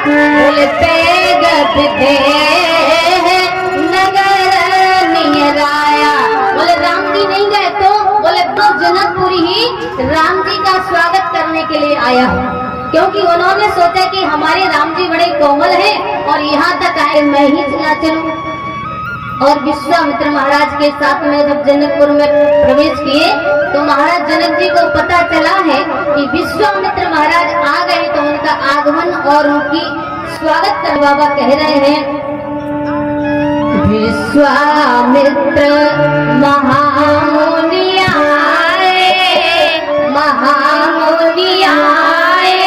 बोले तेगत दे नगर नियराया। बोले राम जी नहीं गए तो बोले तो जनकपुरी ही राम जी का स्वागत करने के लिए आया हूँ, क्योंकि उन्होंने सोचा कि हमारे राम जी बड़े कोमल हैं और यहाँ तक आए मैं ही चला चलूं। और विश्वामित्र महाराज के साथ में जब जनकपुर में प्रवेश किए तो महाराज जनक जी को पता चला है कि विश्वामित्र महाराज आ गए, तो उनका आगमन और उनकी स्वागत कर बाबा कह रहे हैं, विश्वामित्र महामुनि आए, महामुनि आए,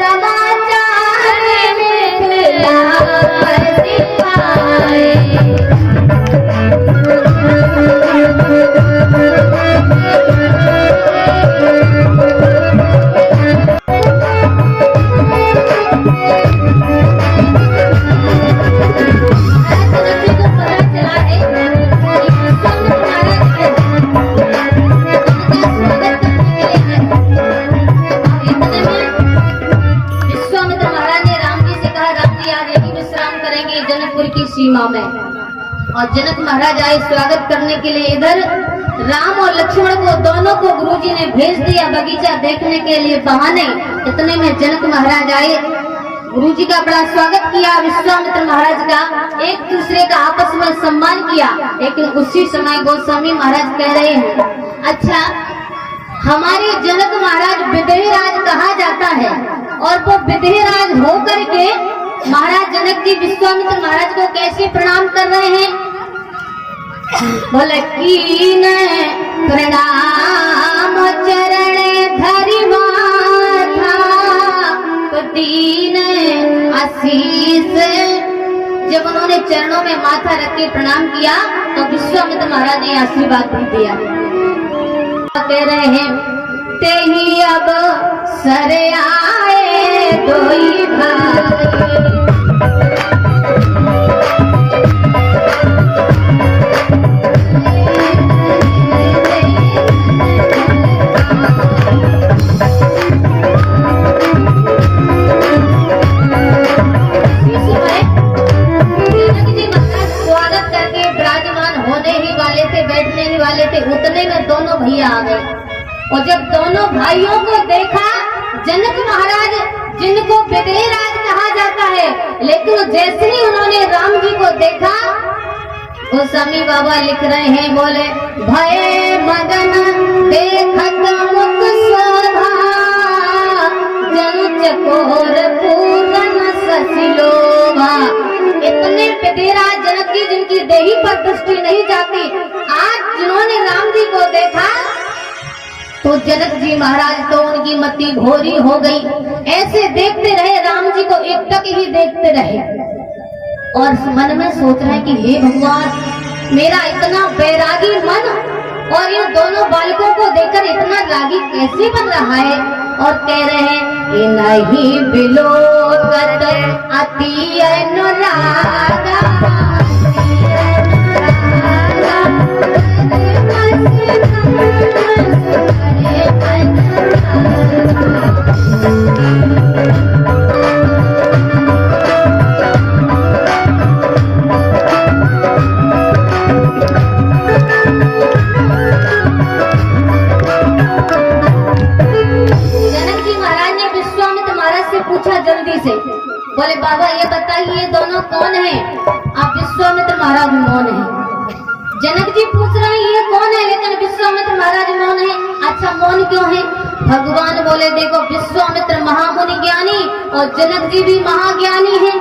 समाचार मिथिलापति पाए। सीमा में और जनक महाराज आए स्वागत करने के लिए। इधर राम और लक्ष्मण को दोनों को गुरुजी ने भेज दिया बगीचा देखने के लिए बहाने। इतने में जनक महाराज आए, गुरुजी का बड़ा स्वागत किया, विश्वामित्र महाराज का एक दूसरे का आपस में सम्मान किया। लेकिन उसी समय गोस्वामी महाराज कह रहे हैं, अच्छा हमारे जनक महाराज विदेहराज कहा जाता है और वो विदेहराज होकर के महाराज जनक जी विश्वामित्र महाराज को कैसे प्रणाम कर रहे हैं? बोले कीन प्रणाम चरण धरि माथा, तो दीन आशीष। जब उन्होंने चरणों में माथा रख के प्रणाम किया तो विश्वामित्र महाराज ने आशीर्वाद भी दिया। कह रहे हैं, ते ही अब सर आए दोई भाई, बैठने ही वाले थे, उतने में दोनों भैया आ गए। और जब दोनों भाइयों को देखा, जनक महाराज जिनको विदेहराज कहा जाता है, लेकिन जैसे ही उन्होंने राम जी को देखा, गोस्वामी बाबा लिख रहे हैं, बोले भय मगन देखत मुख शोभा, जनु चकोर पूरन ससिलोभा। इतने विदेहराज जनक जी जिनकी देही पर दृष्टि नहीं जाती, आज जिन्होंने राम जी को देखा तो जनक जी महाराज तो उनकी मति भोरी हो गई। ऐसे देखते रहे राम जी को, एकटक ही देखते रहे और मन में सोच रहे कि हे भगवान, मेरा इतना बैरागी मन और इन दोनों बालकों को देखकर इतना रागी कैसे बन रहा है। और कह रहे हैं, ये नहीं बिलोकत अति अनुरागा, बोले बाबा ये बताइए दोनों कौन है? आप विश्वामित्र महाराज मौन है। जनक जी पूछ रहे हैं ये कौन है, लेकिन विश्वामित्र महाराज मौन है। अच्छा मौन क्यों है? भगवान बोले देखो विश्वामित्र महामुनि ज्ञानी और जनक जी भी महाज्ञानी है।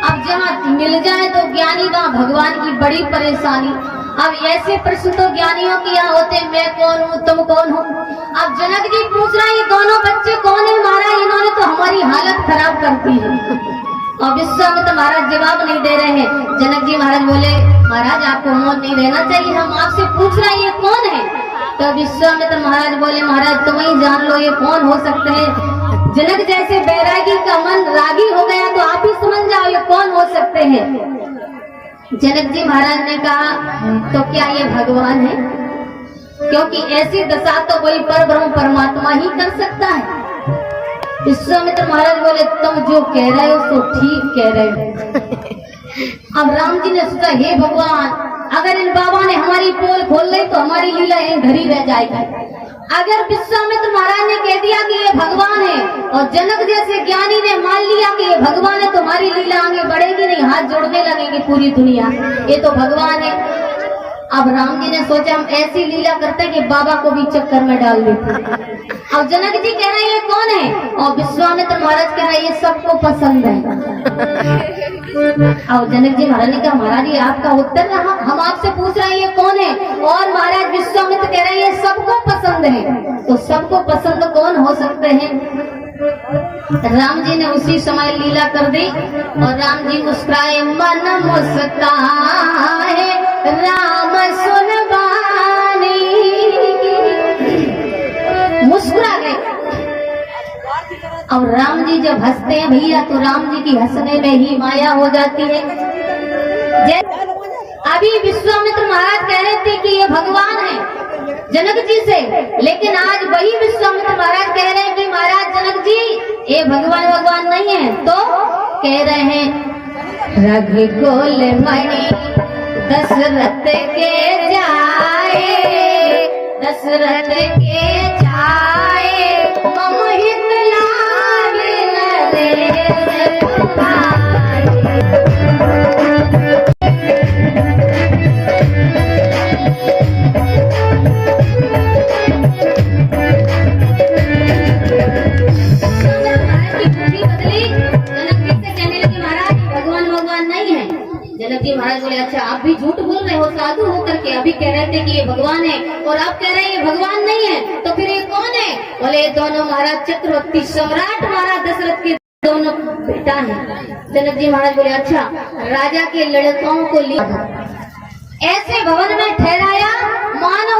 अब जहाँ मिल जाए तो ज्ञानी, वहाँ भगवान की बड़ी परेशानी। अब ऐसे प्रश्न तो ज्ञानियों के यहाँ होते, मैं कौन हूँ, तुम कौन हो। अब जनक जी पूछ रहे हैं ये दोनों बच्चे कौन है महाराज, इन्होंने तो हमारी हालत खराब कर दी है। और विश्वामित्र महाराज जवाब नहीं दे रहे हैं। जनक जी महाराज बोले महाराज आपको मौन नहीं रहना चाहिए, हम आपसे पूछ रहे हैं ये कौन है। तो विश्वामित्र महाराज बोले महाराज तुम ही जान लो ये कौन हो सकते हैं। जनक जैसे बैरागी का मन रागी हो गया तो आप ही समझ जाओ ये कौन हो सकते हैं। जनक जी महाराज ने कहा तो क्या ये भगवान है? क्योंकि ऐसी दशा तो वही परब्रह्म परमात्मा ही कर सकता है। विश्वामित्र महाराज बोले तुम जो कह रहे हो तो ठीक कह रहे हो। अब राम जी ने सोचा हे भगवान, अगर इन बाबा ने हमारी पोल खोल ली तो हमारी लीला यहीं धरी रह जाएगी। अगर विश्वामित्र महाराज ने कह दिया कि ये भगवान है और जनक जैसे ज्ञानी ने मान लिया कि ये भगवान है, तुम्हारी लीला आगे बढ़ेगी नहीं, हाथ जोड़ने लगेगी पूरी दुनिया, ये तो भगवान है। अब राम जी ने सोचा हम ऐसी लीला करते हैं कि बाबा को भी चक्कर में डाल देते हैं। अब जनक जी कह रहे हैं ये कौन है, और विश्वामित्र महाराज कह रहे हैं ये सबको पसंद है। और जनक जी महाराज ने कहा महाराज ये आपका उत्तर रहा, हम आपसे पूछ रहे हैं ये कौन है, और महाराज विश्वामित्र कह रहे हैं ये सबको पसंद है। तो सबको पसंद कौन हो सकते हैं? राम जी ने उसी समय लीला कर दी और राम जी मुस्कुराए, मन मुस्काए राम सुनवानी, मुस्कुरा गए। और राम जी जब हंसते हैं भैया तो राम जी की हंसने में ही माया हो जाती है। अभी विश्वामित्र महाराज कह रहे थे कि ये भगवान है जनक जी से, लेकिन आज वही विश्वामित्र महाराज कह रहे हैं कि महाराज जनक जी ये भगवान नहीं है। तो कह रहे हैं रघुकुल मणि दशरथ के जाए, दशरथ के जाए मम हित लागे नरेश कुमार। जनक जी महाराज बोले अच्छा आप भी झूठ बोल रहे हो साधु होकर के, अभी कह रहे थे कि ये भगवान है और आप कह रहे हैं ये भगवान नहीं है, तो फिर ये कौन है? बोले दोनों महाराज चक्रवर्ती सम्राट महाराज दशरथ के दोनों बेटा हैं। जनक जी महाराज बोले अच्छा राजा के लड़कों को लिया ऐसे भवन में ठहराया मानो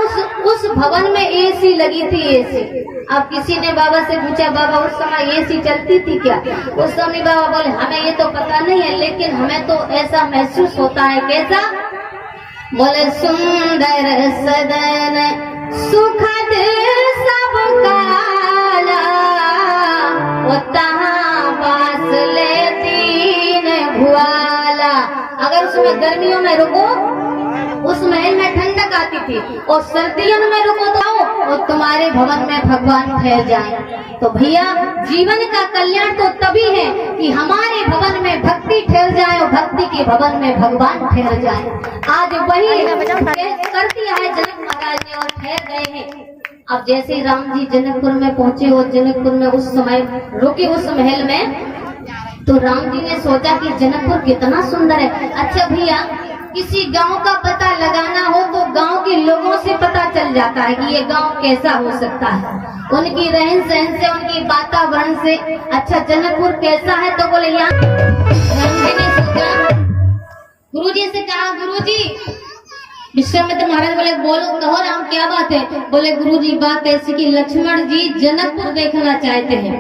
उस भवन में एसी लगी थी। एसी, अब किसी ने बाबा से पूछा बाबा उस समय एसी चलती थी क्या? उस समय बाबा बोले हमें ये तो पता नहीं है, लेकिन हमें तो ऐसा महसूस होता है। कैसा? बोले सुंदर सदन सुखद सब काला, वो तहाँ बास ले दीन भुआला। अगर उसमें गर्मियों में रुको उस महल में ठंडक आती थी, और सर्दियों में रुको तो और तुम्हारे भवन में भगवान ठहर जाए। तो भैया जीवन का कल्याण तो तभी है कि हमारे भवन में भक्ति ठहर जाए और भक्ति के भवन में भगवान ठहर जाए। आज वही कर दिया है जनक महाराज ने और ठहर गए हैं। अब जैसे राम जी जनकपुर में पहुंचे और जनकपुर में उस समय रुके उस महल में, तो राम जी ने सोचा कि जनकपुर कितना सुंदर है। अच्छा भैया किसी गांव का पता लगाना हो तो गांव के लोगों से पता चल जाता है कि ये गांव कैसा हो सकता है, उनकी रहन सहन से, उनकी वातावरण से। अच्छा जनकपुर कैसा है? तो बोले यहाँ राम जी ने सोचा, गुरुजी से कहा गुरुजी, विश्वामित्र महाराज बोले बोलो कहो राम क्या बात है? बोले गुरुजी बात ऐसी कि लक्ष्मण जी जनकपुर देखना चाहते हैं।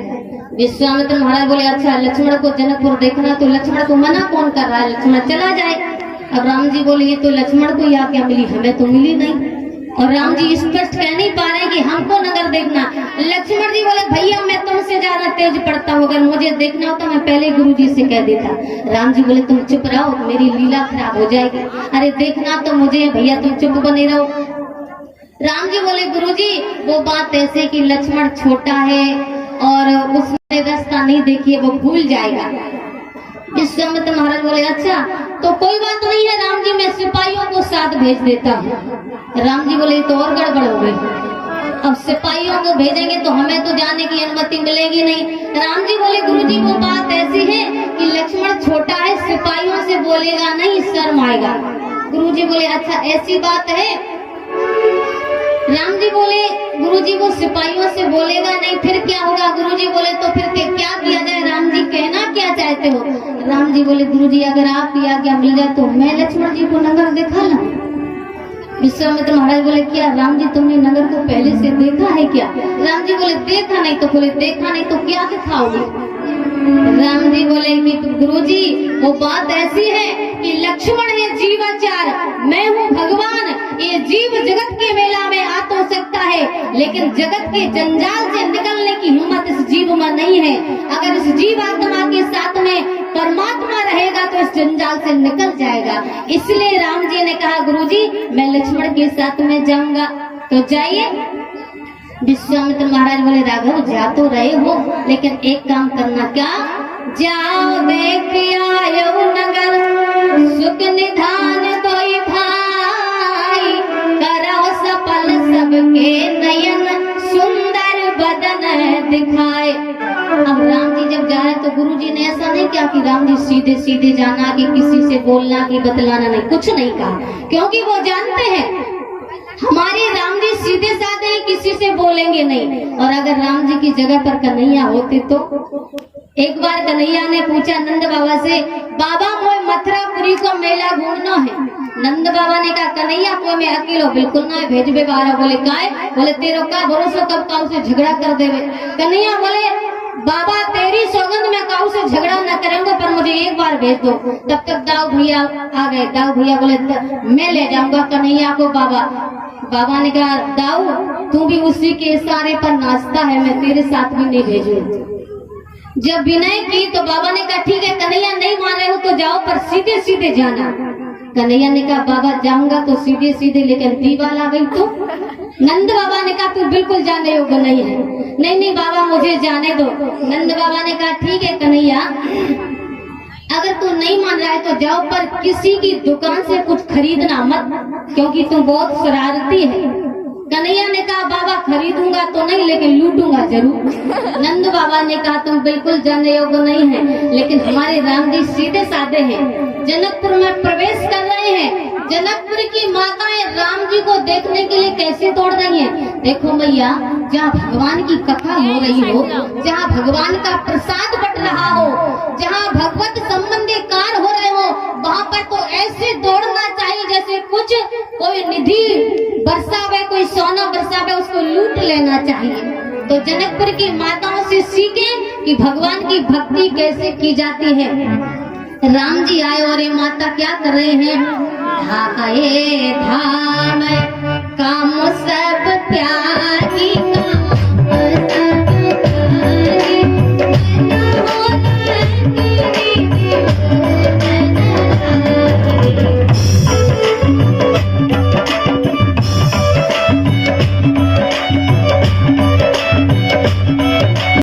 विश्वामित्र महाराज बोले अच्छा लक्ष्मण को जनकपुर देखना, तो लक्ष्मण को मना कौन कर रहा है? लक्ष्मण चला जाए। अब राम जी बोले ये तो लक्ष्मण को यहाँ क्या मिली, हमें तो मिली नहीं। और राम जी स्पष्ट कह नहीं पा रहे कि हमको नगर देखना। लक्ष्मण जी बोले भैया मैं तुमसे ज्यादा तेज पढ़ता हूँ, अगर मुझे देखना हो तो मैं पहले गुरु जी से कह देता। राम जी बोले तुम चुप रहो, मेरी लीला खराब हो जाएगी। अरे देखना तो मुझे भैया, तुम चुप बने रहो। राम जी बोले गुरु जी वो बात ऐसे कि लक्ष्मण छोटा है और उसने रास्ता नहीं देखी है, वो भूल जाएगा। विश्वामित्र महाराज बोले अच्छा तो कोई बात नहीं है राम जी, मैं सिपाहियों को साथ भेज देता हूँ। राम जी बोले तो और गड़बड़ हो गई, अब सिपाहियों को भेजेंगे तो हमें तो जाने की अनुमति मिलेगी नहीं। राम जी बोले गुरुजी वो बात ऐसी है कि लक्ष्मण छोटा है, सिपाहियों से बोलेगा नहीं, शर्म आएगा। गुरुजी बोले अच्छा ऐसी बात है? राम जी बोले गुरुजी वो सिपाहियों से बोलेगा नहीं, फिर क्या होगा? गुरुजी बोले तो फिर क्या किया जाए? राम जी कहना क्या चाहते हो? राम जी बोले गुरुजी अगर आपकी आज्ञा मिल जाए तो मैं लक्ष्मण जी को नगर दिखा लूं। विश्वामित्र महाराज बोले क्या राम जी तुमने नगर को पहले से देखा है क्या? राम जी बोले देखा नहीं। तो बोले देखा नहीं तो क्या दिखाओगे? राम जी बोले कि गुरुजी वो बात ऐसी है कि लक्ष्मण है जीवाचार, मैं हूँ भगवान। ये जीव जगत के मेला में आ तो सकता है, लेकिन जगत के जंजाल से निकलने की हिम्मत इस जीव में नहीं है। अगर इस जीव आत्मा के साथ में परमात्मा रहेगा तो इस जंजाल से निकल जाएगा। इसलिए राम जी ने कहा, गुरुजी मैं लक्ष्मण के साथ में जाऊंगा। तो जाइए। विश्वामित्र महाराज बोले, राघव जा तो रहे हो, लेकिन एक काम करना। क्या? जाओ देख आयो नगर, सुख निधान कोई भाई, करो सफल सबके नयन, सुंदर बदन दिखाए। अब राम जी जब जा रहे तो गुरु जी ने ऐसा नहीं किया कि राम जी सीधे सीधे जाना, कि किसी से बोलना, कि बतलाना, नहीं, कुछ नहीं कहा, क्योंकि वो जानते हैं हमारे राम जी सीधे साधे हैं, किसी से बोलेंगे नहीं। और अगर राम जी की जगह पर कन्हैया होते तो? एक बार कन्हैया ने पूछा नंद बाबा से, बाबा मोए मथुरापुरी को मेला घूमना है। नंद बाबा ने कहा, कन्हैया कोई में अकेलो बिल्कुल ना भेजबे बारा। बोले काय? बोले तेरो का भरोसा, कब काऊ से झगड़ा कर देवे। कन्हैया बोले, बाबा तेरी सौगंध में काऊ से झगड़ा न करेंगे, पर मुझे एक बार भेज दो। तब तक दाऊ भैया आ गए। दाऊ भैया बोले, मैं ले जाऊंगा कन्हैया को। बाबा ने कहा, दाऊ तू भी उसी के इशारे पर नाचता है, मैं तेरे साथ भी नहीं भेजूंगा। जब विनय की तो बाबा ने कहा, ठीक है कन्हैया नहीं मान रहे हो तो जाओ, पर सीधे सीधे जाना। कन्हैया ने कहा, बाबा जाऊंगा तो सीधे सीधे, लेकिन दीवाल आ गई तो? नंद बाबा ने कहा, तू बिल्कुल जाने योग्य नहीं है। नहीं नहीं बाबा मुझे जाने दो। नंद बाबा ने कहा, ठीक है कन्हैया, अगर तू नहीं मान रहा है तो जाओ, पर किसी की दुकान से कुछ खरीदना मत, क्योंकि तू बहुत शरारती है। कन्हैया ने कहा, बाबा खरीदूंगा तो नहीं, लेकिन लूटूंगा जरूर। नंद बाबा ने कहा, तुम बिल्कुल जाने योग्य नहीं है, लेकिन हमारे राम जी सीधे साधे हैं। जनकपुर में प्रवेश कर रहे हैं। जनकपुर की माताएं राम जी को देखने के लिए कैसे दौड़ रही हैं। देखो मैया, जहाँ भगवान की कथा हो रही हो, जहाँ भगवान का प्रसाद बट रहा हो, जहाँ भगवत संबंधी कार्य हो रहे हो, वहाँ पर तो ऐसे दौड़ना चाहिए जैसे कुछ कोई निधि बरसावे, कोई सोना बरसावे, उसको लूट लेना चाहिए। तो जनकपुर की माताओं से सीखें कि भगवान की भक्ति कैसे की जाती है। राम जी आए और ये माता क्या कर रहे हैं? धाए धा